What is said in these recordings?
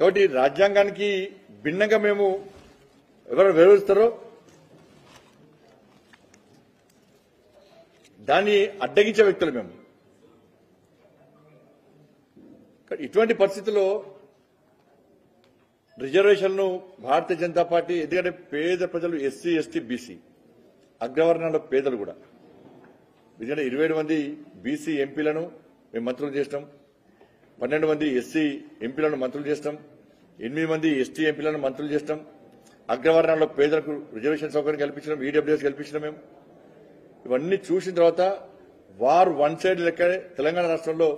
కాబట్టి రాజ్యాంగానికి భిన్నంగా మేము ఎవరు వివరిస్తారో దాన్ని అడ్డగించే వ్యక్తులు మేము. ఇటువంటి పరిస్థితుల్లో రిజర్వేషన్ను భారతీయ జనతా పార్టీ, ఎందుకంటే పేద ప్రజలు ఎస్సీ ఎస్టీ బీసీ అగ్రవర్ణాల పేదలు కూడా, ఎందుకంటే 27 మంది బీసీ ఎంపీలను మేము మంత్రులు చేసినాం, 12 మంది ఎస్సీ ఎంపీలను మంత్రులు చేస్తాం, 8 మంది ఎస్టీ ఎంపీలను మంత్రులు చేస్తాం, అగ్రవర్ణాల్లో పేదలకు రిజర్వేషన్ సౌకర్యం కల్పించడం, ఈడబ్ల్యూఎస్ కల్పించడం. మేము ఇవన్నీ చూసిన తర్వాత వారు వన్ సైడ్ లెక్క తెలంగాణ రాష్ట్రంలో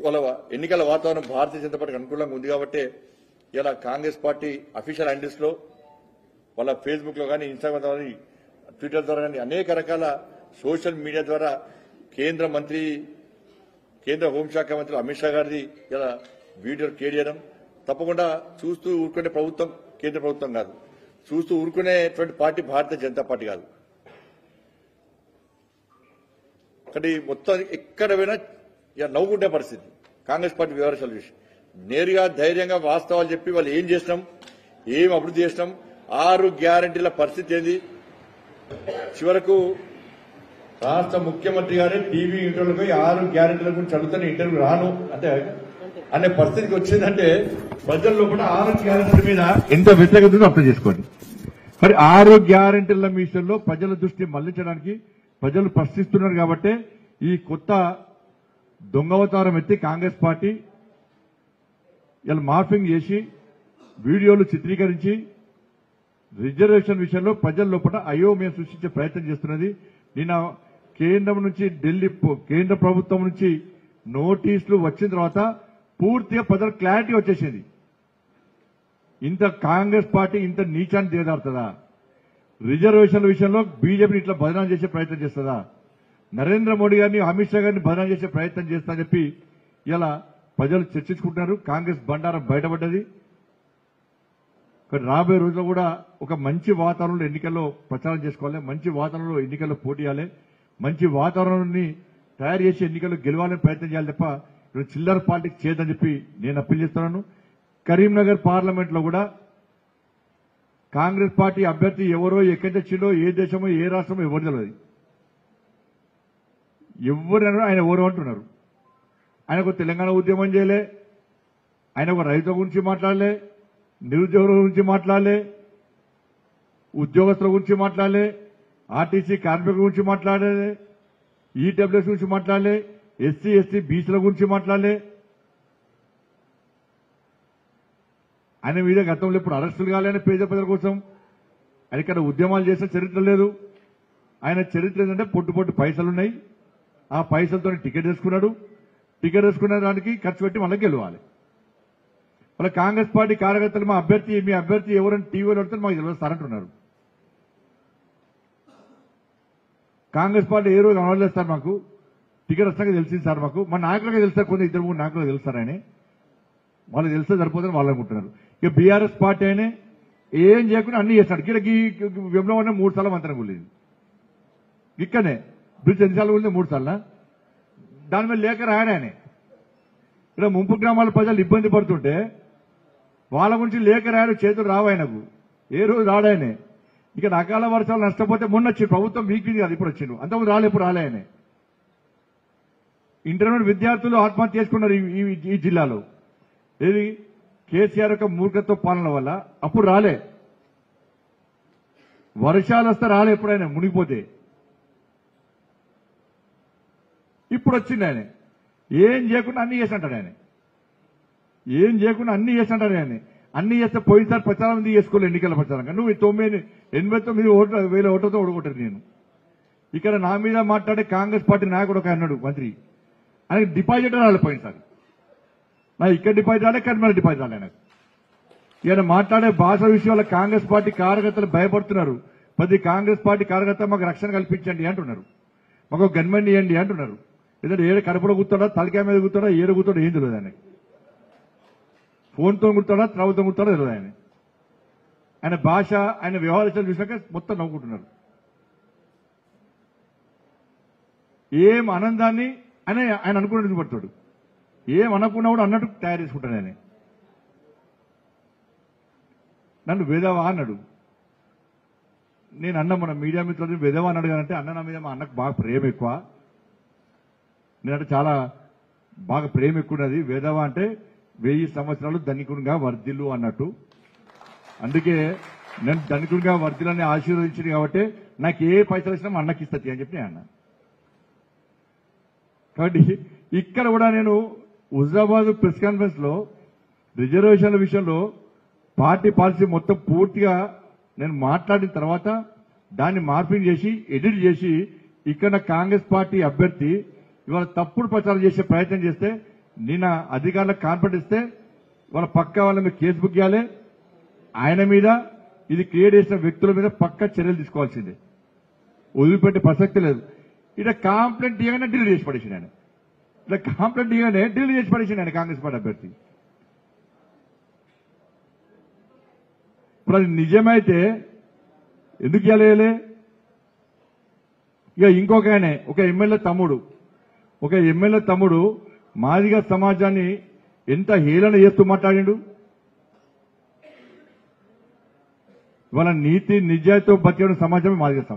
వాళ్ళ ఎన్నికల వాతావరణం భారతీయ జనతా పార్టీకి అనుకూలంగా ఉంది కాబట్టి ఇలా కాంగ్రెస్ పార్టీ అఫీషియల్ హ్యాండిల్స్ లో, వాళ్ళ ఫేస్బుక్ లో కానీ, ఇన్స్టాగ్రామ్ ద్వారా కానీ, ట్విట్టర్ ద్వారా కానీ అనేక రకాల సోషల్ మీడియా ద్వారా కేంద్ర హోంశాఖ మంత్రి అమిత్ షా గారిది ఇలా వీడియో క్రియేట్ చేయడం, తప్పకుండా చూస్తూ ఊరుకునే ప్రభుత్వం కేంద్ర ప్రభుత్వం కాదు, చూస్తూ ఊరుకునేటువంటి పార్టీ భారతీయ జనతా పార్టీ కాదు. కానీ మొత్తం ఎక్కడ పోయినా ఇక నవ్వుకుంటే పరిస్థితి కాంగ్రెస్ పార్టీ వివరాలు చూసి, నేరుగా ధైర్యంగా వాస్తవాలు చెప్పి వాళ్ళు ఏం చేసినాం, ఏం అభివృద్ధి చేసినాం, 6 గ్యారంటీల పరిస్థితి ఏంది. చివరకు రాష్ట్ర ముఖ్యమంత్రి గారే టీవీ ఇంటర్వ్యూలో పోయి 6 గ్యారంటీల గురించి అడుగుతాను, ఇంటర్వ్యూ రాను అంటే అనే పరిస్థితికి వచ్చిందంటే ప్రజల్లో కూడా 6 గ్యారంటీల మీద ఎంత వ్యతిరేకత అర్థం చేసుకోండి. మరి 6 గ్యారంటీల విషయంలో ప్రజల దృష్టి మళ్లించడానికి ప్రజలు ప్రశ్నిస్తున్నారు కాబట్టి ఈ కొత్త దొంగవతారం ఎత్తి కాంగ్రెస్ పార్టీ ఇలా మార్ఫింగ్ చేసి వీడియోలు చిత్రీకరించి రిజర్వేషన్ విషయంలో ప్రజల లోపల అయోమయం సృష్టించే ప్రయత్నం చేస్తున్నది. నిన్న కేంద్రం నుంచి కేంద్ర ప్రభుత్వం నుంచి నోటీసులు వచ్చిన తర్వాత పూర్తిగా ప్రజల క్లారిటీ వచ్చేసింది. ఇంత కాంగ్రెస్ పార్టీ ఇంత నీచాన్ని దిగదారుతుందా? రిజర్వేషన్ల విషయంలో బీజేపీని ఇట్లా బదనాం చేసే ప్రయత్నం చేస్తుందా? నరేంద్ర మోడీ గారిని, అమిత్ షా గారిని బదనాం చేసే ప్రయత్నం చేస్తా చెప్పి ఇలా ప్రజలు చర్చించుకుంటున్నారు. కాంగ్రెస్ బండారం బయటపడ్డది. రాబోయే రోజుల్లో కూడా ఒక మంచి వాతావరణంలో ఎన్నికల్లో ప్రచారం చేసుకోవాలి, మంచి వాతావరణంలో ఎన్నికల్లో పోటీ చేయాలి, మంచి వాతావరణాన్ని తయారు చేసి ఎన్నికల్లో గెలవాలని ప్రయత్నం చేయాలి తప్ప చిల్లర పార్టీకి చేయదని చెప్పి నేను అప్పీల్ చేస్తున్నాను. కరీంనగర్ పార్లమెంట్ లో కూడా కాంగ్రెస్ పార్టీ అభ్యర్థి ఎవరో, ఎక్కడి తెచ్చిండో, ఏ దేశమో, ఏ రాష్ట్రమో ఎవరు తెలియదు. ఎవరు ఆయన ఎవరు అంటున్నారు. ఆయన ఒక తెలంగాణ ఉద్యమం చేయలే, ఆయన ఒక రైతుల గురించి మాట్లాడలే, నిరుద్యోగుల గురించి మాట్లాడలే, ఉద్యోగస్తుల గురించి మాట్లాడలే, ఆర్టీసీ కార్మికుల గురించి మాట్లాడలే, ఈడబ్ల్యూఎస్ గురించి మాట్లాడలే, ఎస్సీ ఎస్టీ బీసీల గురించి మాట్లాడలే. ఆయన మీద గతంలో ఇప్పుడు అరెస్టులు కాలేని పేద ప్రజల కోసం ఆయన ఇక్కడ ఉద్యమాలు చేసిన చరిత్ర లేదు. ఆయన చరిత్ర ఏంటంటే పొట్టు పైసలున్నాయి, ఆ పైసలతో టికెట్ వేసుకున్నాడు, టికెట్ వేసుకున్న దానికి ఖర్చు పెట్టి మళ్ళీ గెలవాలి. వాళ్ళ కాంగ్రెస్ పార్టీ కార్యకర్తలు మీ అభ్యర్థి ఎవరైనా టీవీలో పెడితే మాకు తెలియదు సార్ అంటున్నారు. కాంగ్రెస్ పార్టీ ఏ రోజు అనవలేదు సార్, మాకు టికెట్ వస్తాక తెలిసింది సార్, మాకు మా నాయకులుగా తెలుస్తారు, కొన్ని 2-3 నాయకులుగా తెలుస్తారు. ఆయన వాళ్ళు తెలిస్తే సరిపోతుందని వాళ్ళు అనుకుంటున్నారు. ఇక బీఆర్ఎస్ పార్టీ అయినా ఏం చేయకుండా అన్ని చేస్తాడు. ఇక్కడ వెంబడమనే 3 సార్లు మంత్రం కూలింది, ఇక్కడనే బ్రిడ్జ్ ఎన్నిసార్లు కూలింది, 3 సార్లు. దాని మీద లేఖ రాయడు ఆయన. ఇక్కడ ముంపు గ్రామాల ప్రజలు ఇబ్బంది పడుతుంటే వాళ్ళ గురించి లేఖ రాయడు, చేతులు రావు ఆయనకు, ఏ రోజు రాడాయనే. ఇక అకాల వర్షాలు నష్టపోతే మొన్న వచ్చి ప్రభుత్వం వీక్లీ కాదు ఇప్పుడు వచ్చిండు, అంతకుముందు రాలే, ఇప్పుడు రాలే ఆయన. ఇంటర్మీడియట్ విద్యార్థులు ఆత్మహత్య చేసుకున్నారు ఈ జిల్లాలో. ఏది కేసీఆర్ యొక్క మూర్ఖత్వ పాలన వల్ల. అప్పుడు రాలే, వర్షాలు వస్తే రాలే, ఎప్పుడైనా మునిగిపోతే. ఇప్పుడు వచ్చింది ఆయన. ఏం చేయకుండా అన్ని చేసినట్టాడు ఆయన, ఏం చేయకుండా అన్ని చేసినట్టాడు ఆయన. అన్ని చేస్తే పోయినసారి ప్రచారం చేసుకోలేదు, ఎన్నికల ప్రచారంగా. నువ్వు 89,000 ఓట్లతో ఓడగొట్టారు నేను. ఇక్కడ నా మీద మాట్లాడే కాంగ్రెస్ పార్టీ నాయకుడు ఒక అన్నాడు, మంత్రి, ఆయనకి డిపాజిట్ రాలే పోయినసారి. నా ఇక్కడ డిపాజిట్ రాలే, కర్మల డిపాజిట్ రాలే నాకు. ఈయన మాట్లాడే భాష విషయంలో కాంగ్రెస్ పార్టీ కార్యకర్తలు భయపడుతున్నారు. ప్రతి కాంగ్రెస్ పార్టీ కార్యకర్త మాకు రక్షణ కల్పించండి అంటున్నారు, మాకు గన్మెన్ ఇవ్వండి అంటున్నారు. ఎందుకంటే ఏడు కడుపులో కూర్చోడా, తలకాయ మీద కూర్చోడా, ఏడు కూర్చోడా ఏం తెలియదు ఆయనకి. ఫోన్తో కూర్చోడా, త్రవ్వుతో కూర్చోడా తెలియదు ఆయన. ఆయన భాష, ఆయన వ్యవహారాలు చూసాక మొత్తం నవ్వుకుంటున్నారు. ఏం ఆనందాన్ని ఆయన అనుకున్నట్టు పడతాడు, ఏం అనుకున్నా కూడా అన్నట్టు తయారు చేసుకుంటాడు ఆయన. నన్ను వెధవా అన్నాడు. నేను అన్న మన మీడియా మిత్రులు వెధవా అన్నాడు కదంటే అన్న నా మీద మా అన్నకు బాగా ప్రేమ ఎక్కువ, నేనంటే చాలా బాగా ప్రేమ ఎక్కువ ఉన్నది. వెధవా అంటే 1000 సంవత్సరాలు ధనికునిగా వర్ధిల్లు అన్నట్టు. అందుకే నేను ధనికునిగా వర్ధిల్లని ఆశీర్వదించింది కాబట్టి నాకు ఏ పైసలు వచ్చినా మా అన్నకి ఇస్తుంది అని చెప్పి నేను అన్నా. కాబట్టి ఇక్కడ కూడా నేను హుజరాబాద్ ప్రెస్ కాన్ఫరెన్స్ లో రిజర్వేషన్ల విషయంలో పార్టీ పాలసీ మొత్తం పూర్తిగా నేను మాట్లాడిన తర్వాత దాన్ని మార్పింగ్ చేసి ఎడిట్ చేసి ఇక్కడ కాంగ్రెస్ పార్టీ అభ్యర్థి ఇవాళ తప్పుడు ప్రచారం చేసే ప్రయత్నం చేస్తే నిన్న అధికారులకు కాన్ఫిడెన్స్ ఇస్తే వాళ్ళ పక్క వాళ్ళ మీద కేసు బుక్ చేయాలి, ఆయన మీద ఇది క్రియేట్ చేసిన వ్యక్తుల మీద పక్క చర్యలు తీసుకోవాల్సిందే, వదిలిపెట్టే ప్రసక్తి లేదు. ఇట్లా కాంప్లైంట్ ఇవ్వగానే డిలీట్ చేసి పడేసింది ఆయన, ఇట్లా కాంప్లైంట్ ఇవ్వగానే డిలీట్ చేసి పడేసింది ఆయన కాంగ్రెస్ పార్టీ అభ్యర్థి. ఇప్పుడు అది నిజమైతే ఎందుకు చేయలే? ఇక ఇంకొక ఆయన ఒక ఎమ్మెల్యే తమ్ముడు మాదిగ సమాజాన్ని ఎంత హేళన చేస్తూ మాట్లాడిండు. ఇవాళ నీతి నిజాయితీతో బతికిన సమాజమే మాదిగ సమాజం.